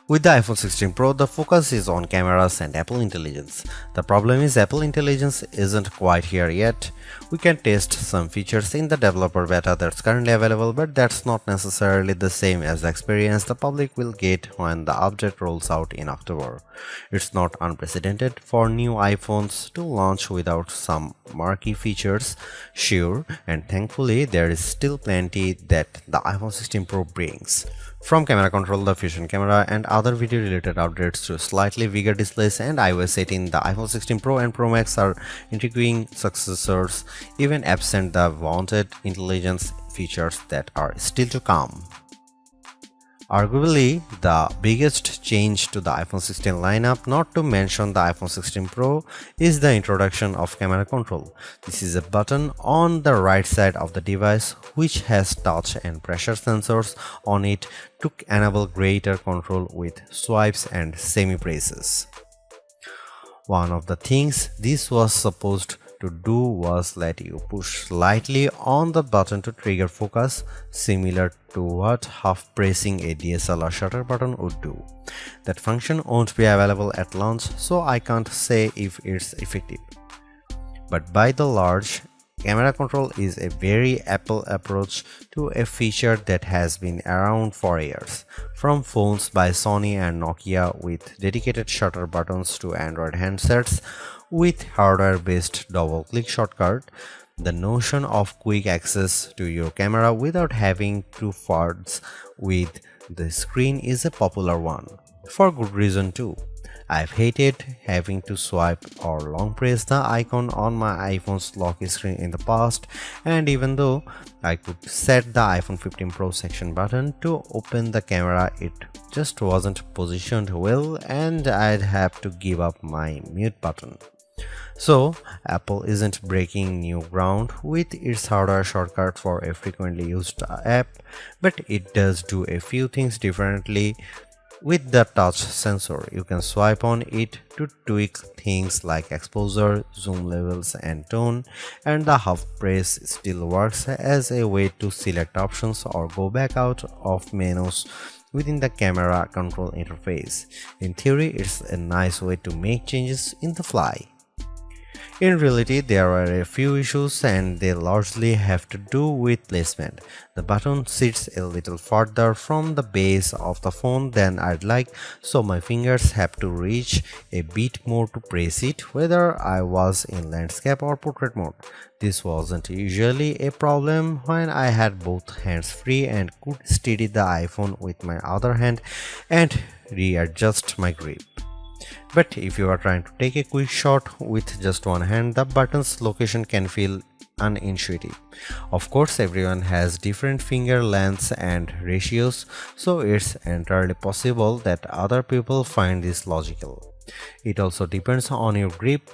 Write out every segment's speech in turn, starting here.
With the iPhone 16 Pro, the focus is on cameras and Apple Intelligence. The problem is Apple Intelligence isn't quite here yet. We can test some features in the developer beta that's currently available, but that's not necessarily the same as the experience the public will get when the update rolls out in October. It's not unprecedented for new iPhones to launch without some marquee features, sure, and thankfully there is still plenty that the iPhone 16 Pro brings. From camera control, the fusion camera, and other video related updates to slightly bigger displays and iOS 18, the iPhone 16 Pro and Pro Max are intriguing successors, even absent the wanted intelligence features that are still to come. Arguably, the biggest change to the iPhone 16 lineup, not to mention the iPhone 16 Pro, is the introduction of camera control. This is a button on the right side of the device which has touch and pressure sensors on it to enable greater control with swipes and semi-presses. One of the things this was supposed to do was let you push slightly on the button to trigger focus, similar to what half pressing a DSLR shutter button would do. That function won't be available at launch, so I can't say if it's effective. But by the large, camera control is a very Apple approach to a feature that has been around for years. From phones by Sony and Nokia with dedicated shutter buttons to Android handsets with hardware-based double-click shortcut, the notion of quick access to your camera without having to fudge with the screen is a popular one. For good reason too. I've hated having to swipe or long press the icon on my iPhone's lock screen in the past, and even though I could set the iPhone 15 Pro section button to open the camera, it just wasn't positioned well and I'd have to give up my mute button. So, Apple isn't breaking new ground with its hardware shortcut for a frequently used app, but it does do a few things differently. With the touch sensor, you can swipe on it to tweak things like exposure, zoom levels, and tone, and the half press still works as a way to select options or go back out of menus within the camera control interface. In theory, it's a nice way to make changes in the fly. In reality, there are a few issues and they largely have to do with placement. The button sits a little further from the base of the phone than I'd like, so my fingers have to reach a bit more to press it, whether I was in landscape or portrait mode. This wasn't usually a problem when I had both hands free and could steady the iPhone with my other hand and readjust my grip. But if you are trying to take a quick shot with just one hand, the button's location can feel unintuitive. Of course, everyone has different finger lengths and ratios, so it's entirely possible that other people find this logical. It also depends on your grip.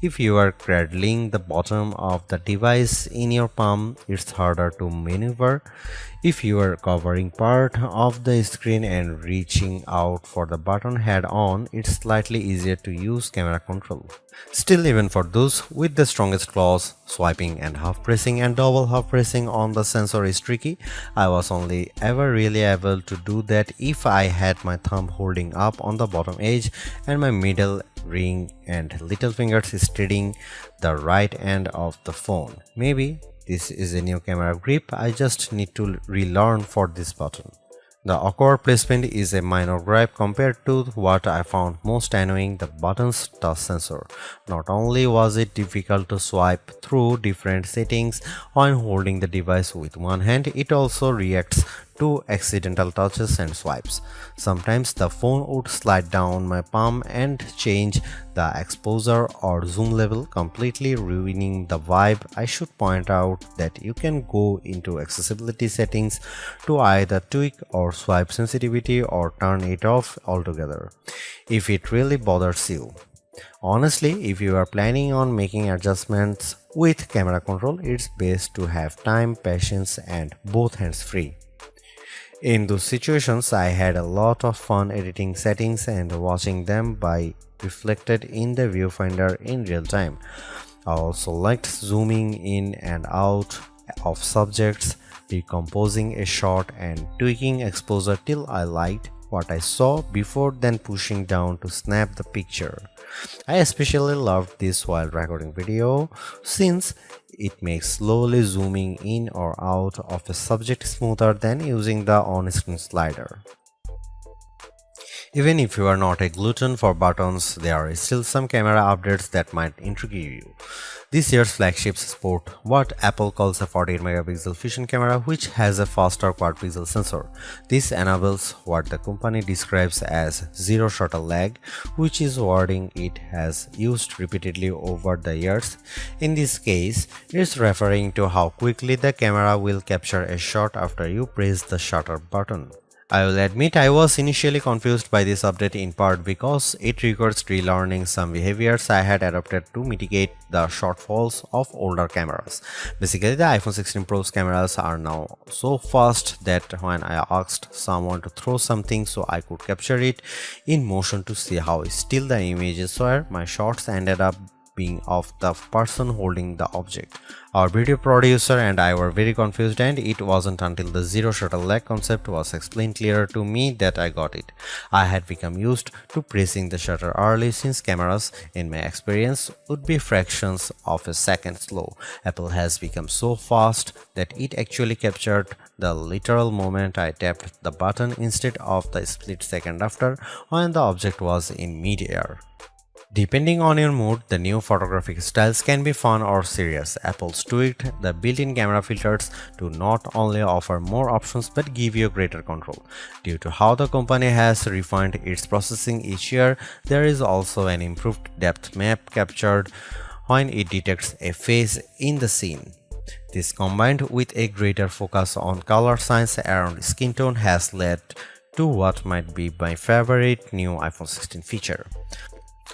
If you are cradling the bottom of the device in your palm, it's harder to maneuver. If you are covering part of the screen and reaching out for the button head on, it's slightly easier to use camera control. Still, even for those with the strongest claws, swiping and half pressing and double half pressing on the sensor is tricky. I was only ever really able to do that if I had my thumb holding up on the bottom edge and my middle ring and little fingers steadying the right end of the phone. Maybe this is a new camera grip I just need to relearn for this button. The awkward placement is a minor gripe compared to what I found most annoying, the button's touch sensor. Not only was it difficult to swipe through different settings when holding the device with one hand, it also reacts to accidental touches and swipes. Sometimes the phone would slide down my palm and change the exposure or zoom level, completely ruining the vibe. I should point out that you can go into accessibility settings to either tweak or swipe sensitivity or turn it off altogether if it really bothers you. Honestly, if you are planning on making adjustments with camera control, it's best to have time, patience, and both hands free. In those situations, I had a lot of fun editing settings and watching them be reflected in the viewfinder in real time. I also liked zooming in and out of subjects, decomposing a shot and tweaking exposure till I liked what I saw before then pushing down to snap the picture. I especially loved this while recording video since it makes slowly zooming in or out of a subject smoother than using the on-screen slider. Even if you are not a glutton for buttons, there are still some camera updates that might intrigue you. This year's flagships sport what Apple calls a 48 megapixel fusion camera, which has a faster quad pixel sensor. This enables what the company describes as zero shutter lag, which is wording it has used repeatedly over the years. In this case, it's referring to how quickly the camera will capture a shot after you press the shutter button. I will admit I was initially confused by this update in part because it requires relearning some behaviors I had adopted to mitigate the shortfalls of older cameras. Basically, the iPhone 16 Pro's cameras are now so fast that when I asked someone to throw something so I could capture it in motion to see how still the images were, my shots ended up being of the person holding the object. Our video producer and I were very confused, and it wasn't until the zero shutter lag concept was explained clearer to me that I got it. I had become used to pressing the shutter early since cameras, in my experience, would be fractions of a second slow. Apple has become so fast that it actually captured the literal moment I tapped the button instead of the split second after when the object was in mid-air. Depending on your mood, the new photographic styles can be fun or serious. Apple's tweaked the built-in camera filters to not only offer more options but give you greater control. Due to how the company has refined its processing each year, there is also an improved depth map captured when it detects a face in the scene. This, combined with a greater focus on color science around skin tone, has led to what might be my favorite new iPhone 16 feature.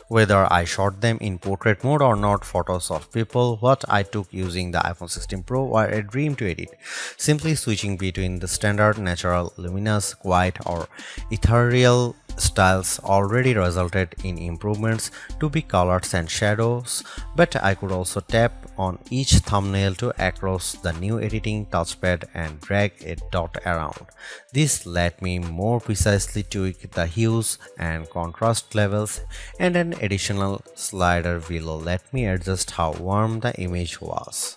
Whether I shot them in portrait mode or not, photos of people what I took using the iPhone 16 Pro were a dream to edit. Simply switching between the standard, natural, luminous, quiet or ethereal styles already resulted in improvements to be colors and shadows, but I could also tap on each thumbnail to access the new editing touchpad and drag a dot around. This let me more precisely tweak the hues and contrast levels, and an additional slider will let me adjust how warm the image was.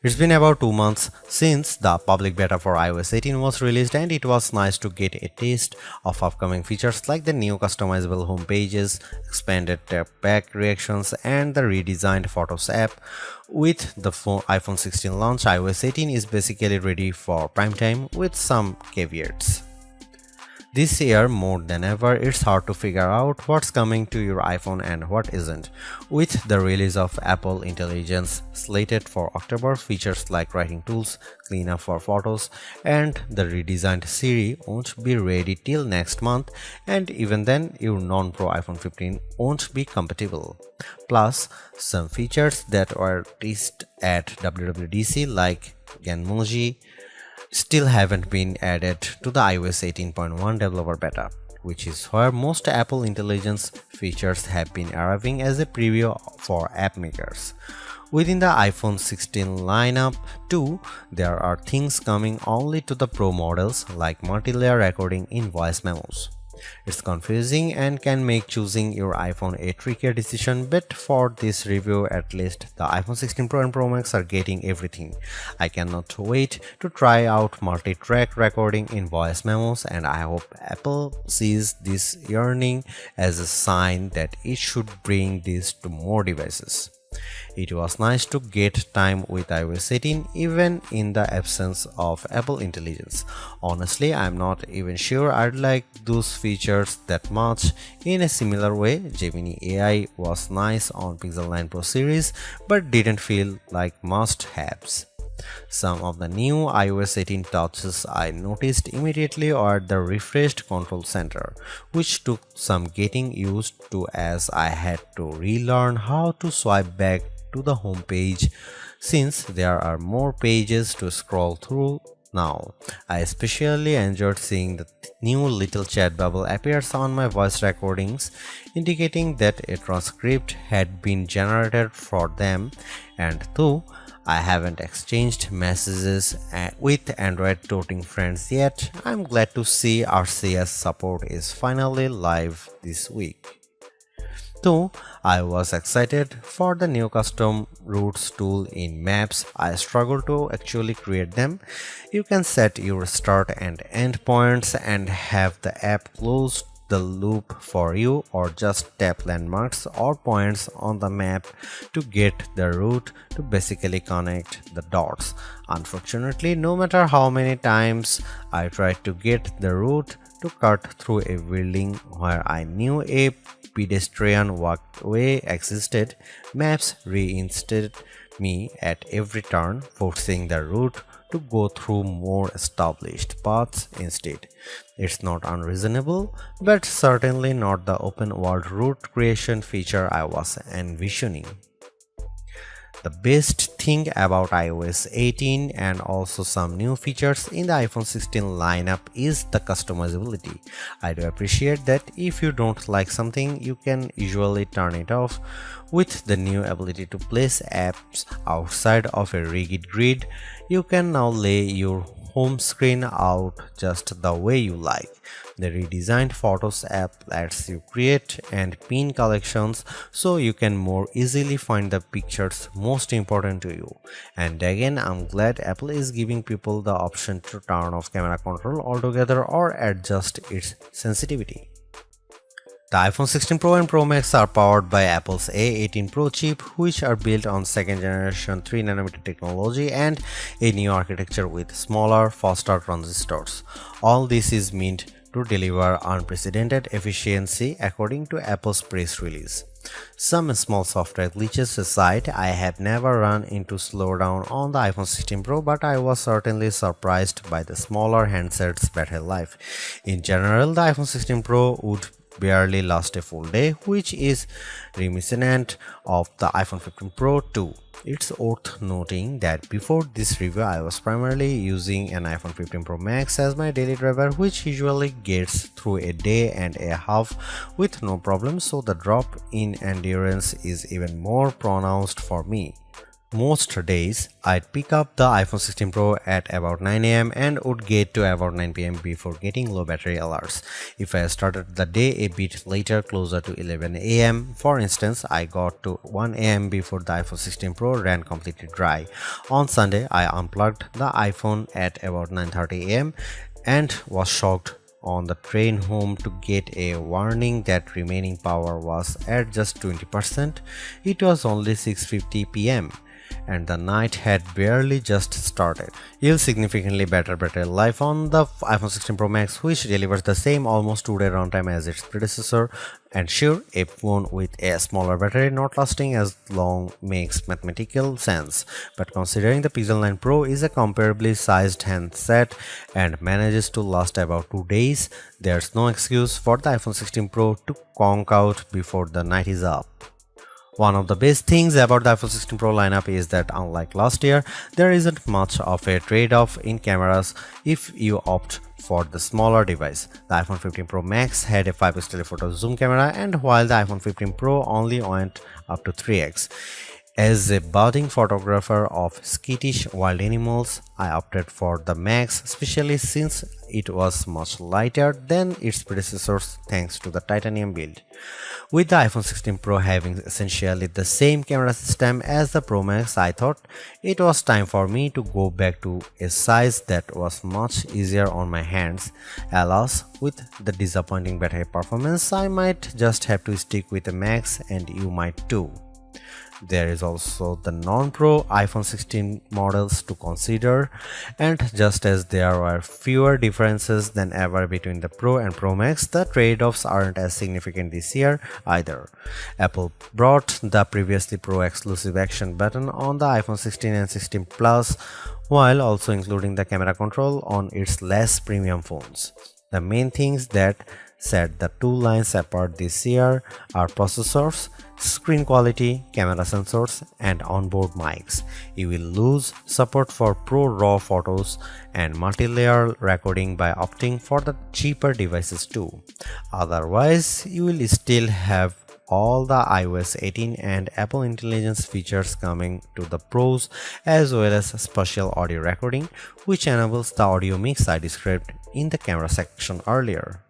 It's been about 2 months since the public beta for iOS 18 was released, and it was nice to get a taste of upcoming features like the new customizable home pages, expanded tap back reactions, and the redesigned Photos app. With the iPhone 16 launch, iOS 18 is basically ready for prime time with some caveats. This year, more than ever, it's hard to figure out what's coming to your iPhone and what isn't. With the release of Apple Intelligence slated for October, features like writing tools, cleanup for photos, and the redesigned Siri won't be ready till next month, and even then, your non-Pro iPhone 15 won't be compatible. Plus, some features that were teased at WWDC like Genmoji still haven't been added to the iOS 18.1 developer beta, which is where most Apple Intelligence features have been arriving as a preview for app makers. Within the iPhone 16 lineup too, there are things coming only to the Pro models like multi-layer recording in voice memos. It's confusing and can make choosing your iPhone a trickier decision, but for this review at least, the iPhone 16 Pro and Pro Max are getting everything. I cannot wait to try out multi-track recording in voice memos, and I hope Apple sees this yearning as a sign that it should bring this to more devices. It was nice to get time with iOS 18 even in the absence of Apple Intelligence. Honestly, I'm not even sure I'd like those features that much. In a similar way, Gemini AI was nice on Pixel 9 Pro series but didn't feel like must-haves. Some of the new iOS 18 touches I noticed immediately are the refreshed control center, which took some getting used to as I had to relearn how to swipe back to the home page since there are more pages to scroll through now. I especially enjoyed seeing the new little chat bubble appears on my voice recordings, indicating that a transcript had been generated for them, and though I haven't exchanged messages with Android toting friends yet, I'm glad to see RCS support is finally live this week. Though I was excited for the new custom routes tool in Maps, I struggle to actually create them. You can set your start and end points and have the app close the loop for you, or just tap landmarks or points on the map to get the route to basically connect the dots. Unfortunately, no matter how many times I tried to get the route to cut through a building where I knew a pedestrian walkway existed, Maps reinstated me at every turn, forcing the route to go through more established paths instead. It's not unreasonable, but certainly not the open world route creation feature I was envisioning. The best thing about iOS 18 and also some new features in the iPhone 16 lineup is the customizability. I do appreciate that if you don't like something, you can usually turn it off. With the new ability to place apps outside of a rigid grid, you can now lay your home screen out just the way you like. The redesigned Photos app lets you create and pin collections so you can more easily find the pictures most important to you. And again, I'm glad Apple is giving people the option to turn off camera control altogether or adjust its sensitivity. The iPhone 16 Pro and Pro Max are powered by Apple's A18 Pro chip, which are built on second generation 3nm technology and a new architecture with smaller, faster transistors. All this is meant to deliver unprecedented efficiency according to Apple's press release. Some small software glitches aside, I have never run into slowdown on the iPhone 16 Pro, but I was certainly surprised by the smaller handset's battery life. In general, the iPhone 16 Pro would barely last a full day, which is reminiscent of the iPhone 15 Pro too. It's worth noting that before this review I was primarily using an iPhone 15 Pro Max as my daily driver, which usually gets through a day and a half with no problem, so the drop in endurance is even more pronounced for me. Most days, I'd pick up the iPhone 16 Pro at about 9 am and would get to about 9 pm before getting low battery alerts. If I started the day a bit later, closer to 11 am, for instance, I got to 1 am before the iPhone 16 Pro ran completely dry. On Sunday, I unplugged the iPhone at about 9:30 am and was shocked on the train home to get a warning that remaining power was at just 20%. It was only 6:50 pm. And the night had barely just started. You'll significantly better battery life on the iPhone 16 Pro Max, which delivers the same almost 2-day runtime as its predecessor. And sure, a phone with a smaller battery not lasting as long makes mathematical sense, but considering the Pixel 9 Pro is a comparably sized handset and manages to last about 2 days, there's no excuse for the iPhone 16 Pro to conk out before the night is up. One of the best things about the iPhone 16 Pro lineup is that unlike last year, there isn't much of a trade-off in cameras if you opt for the smaller device. The iPhone 15 Pro Max had a 5x telephoto zoom camera, and while the iPhone 15 Pro only went up to 3x, As a budding photographer of skittish wild animals, I opted for the Max, especially since it was much lighter than its predecessors thanks to the titanium build. With the iPhone 16 Pro having essentially the same camera system as the Pro Max, I thought it was time for me to go back to a size that was much easier on my hands. Alas, with the disappointing battery performance, I might just have to stick with the Max, and you might too. There is also the non-Pro iPhone 16 models to consider, and just as there are fewer differences than ever between the Pro and Pro Max, the trade-offs aren't as significant this year either. Apple brought the previously Pro exclusive action button on the iPhone 16 and 16 Plus, while also including the camera control on its less premium phones. The main things that set the two lines apart this year are processors, screen quality, camera sensors, and onboard mics. You will lose support for Pro RAW photos and multi-layer recording by opting for the cheaper devices too. Otherwise, you will still have all the iOS 18 and Apple Intelligence features coming to the Pros, as well as spatial audio recording, which enables the audio mix I described in the camera section earlier.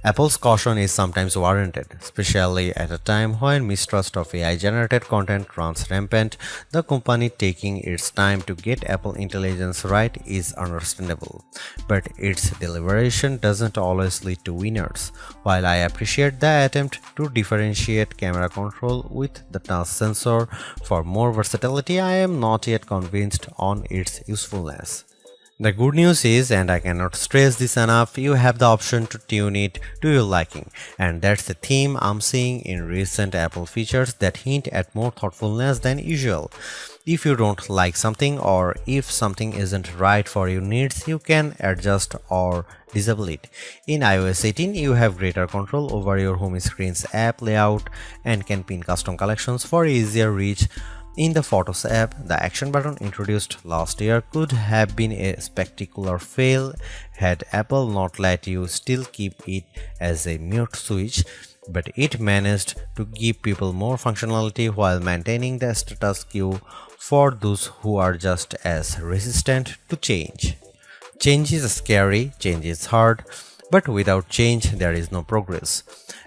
Apple's caution is sometimes warranted, especially at a time when mistrust of AI-generated content runs rampant. The company taking its time to get Apple Intelligence right is understandable, but its deliberation doesn't always lead to winners. While I appreciate the attempt to differentiate camera control with the touch sensor for more versatility, I am not yet convinced on its usefulness. The good news is, and I cannot stress this enough, you have the option to tune it to your liking, and that's the theme I'm seeing in recent Apple features that hint at more thoughtfulness than usual. If you don't like something, or if something isn't right for your needs, you can adjust or disable it. In iOS 18, you have greater control over your home screen's app layout and can pin custom collections for easier reach. In the Photos app, the action button introduced last year could have been a spectacular fail had Apple not let you still keep it as a mute switch, but it managed to give people more functionality while maintaining the status quo for those who are just as resistant to change. Change is scary, change is hard, but without change there is no progress.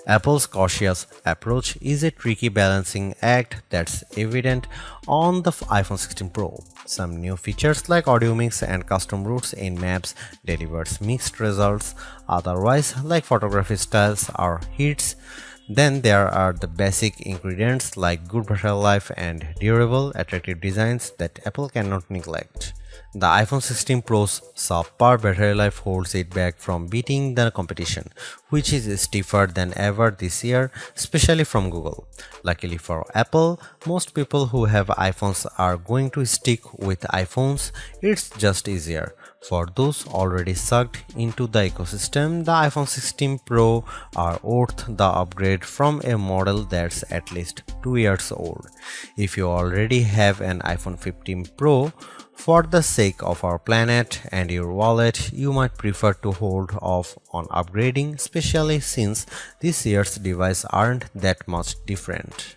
Apple's cautious approach is a tricky balancing act that's evident on the iPhone 16 Pro. Some new features like audio mix and custom routes in maps delivers mixed results, otherwise like photography styles are hits. Then there are the basic ingredients like good battery life and durable, attractive designs that Apple cannot neglect. The iPhone 16 Pro's subpar battery life holds it back from beating the competition, which is stiffer than ever this year, especially from Google. Luckily for Apple, most people who have iPhones are going to stick with iPhones. It's just easier. For those already sucked into the ecosystem, the iPhone 16 Pro are worth the upgrade from a model that's at least 2 years old. If you already have an iPhone 15 Pro, for the sake of our planet and your wallet, you might prefer to hold off on upgrading, especially since this year's devices aren't that much different.